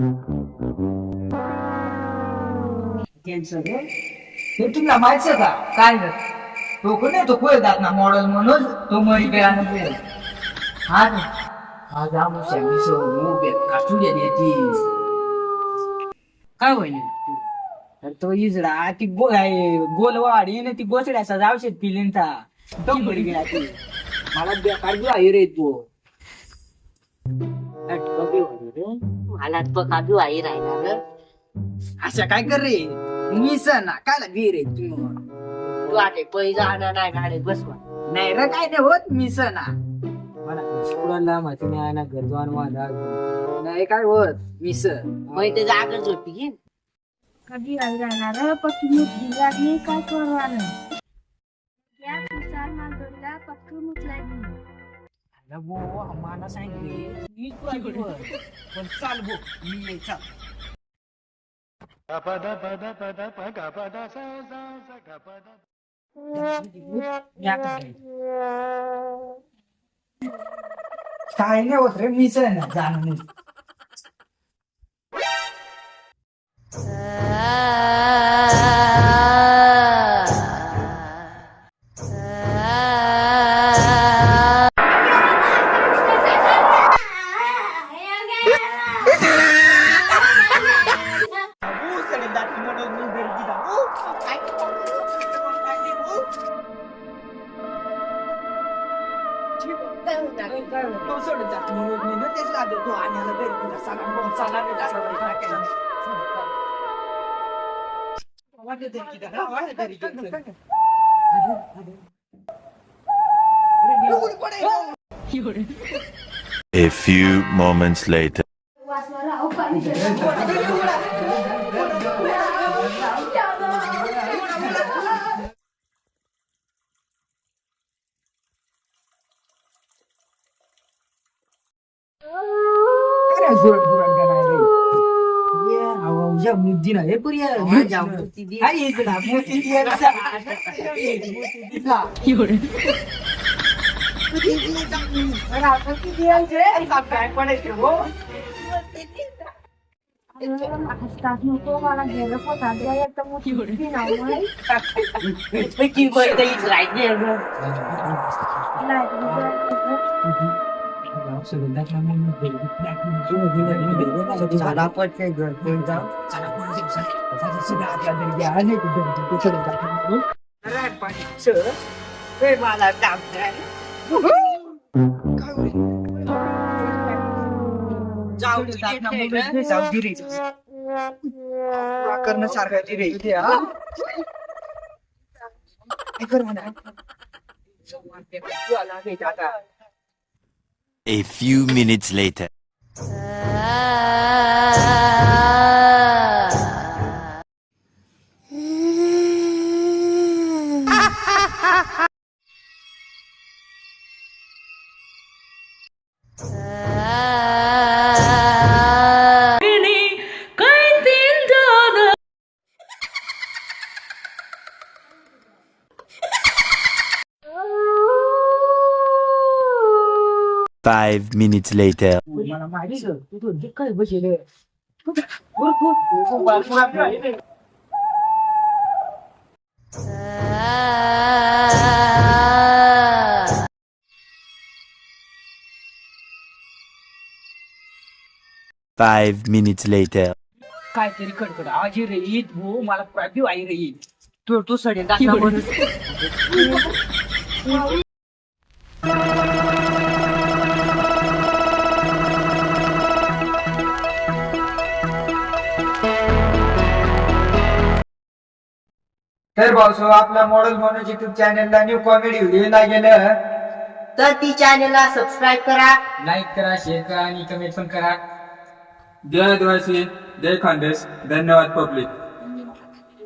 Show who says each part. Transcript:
Speaker 1: हे तुला माहिती का काय तो कोण तो कोयतात ना मॉडेल म्हणून तो मरी पेला हा हा जामू सो मोबे काचू येते काय होईल तर तो इजडा ती गोलवाडी ना ती गोचड्याचा जावशेत पिलींता तो मरी गेला ती मला बेकार जो आहे रे तू
Speaker 2: मला बघा आई राहिला रे
Speaker 1: अशा काय कर रे मी ना काय लागे रे
Speaker 2: तू आटे पैसा आणा नाही गाडी बसवा
Speaker 1: नाही रे काय नाही होत मी ना
Speaker 3: मला सोडायला माहिती नाही ना घर जाऊन वादा
Speaker 1: नाही काय होत मी
Speaker 2: मग ते जागच होती की
Speaker 4: कधी आई राहणार पक्की मुत लागली काय करणार या तुषार मांडोला पक्की मुत लागली
Speaker 1: वो आम्हाला सांगितले नीट पण चाल भो मी चाल काय नाही होत रे मीच ना जाणून
Speaker 5: A few moments later.
Speaker 1: 要母鸡呢？也不要，
Speaker 2: 我讲母鸡的
Speaker 1: 还一直拿母鸡的，有人。
Speaker 4: Start नको मला गेलं पोटात तर मोठी नाव
Speaker 2: पैकी बरं इज राईट
Speaker 1: झाला पडते घर पण जाऊ
Speaker 2: मला काम
Speaker 1: जाऊ गिरे करणं सारखं गिरे
Speaker 5: A few minutes later. Five minutes later.
Speaker 1: मला माहिती तू काय बसले
Speaker 5: 5 minutes later.
Speaker 1: काहीतरी कडकड आवाज रे ईद भो मला प्राप्यू आई रे ईद
Speaker 2: तू सडे
Speaker 1: तर भाऊ आपला मॉडेल म्हणून युट्यूब चॅनलला न्यू कॉमेडी व्हिडिओ लागेल
Speaker 2: तर ती चॅनलला सबस्क्राईब करा
Speaker 1: लाईक करा शेअर करा आणि कमेंट पण करा
Speaker 6: जय आदिवासी जय खानदेश धन्यवाद पब्लिक.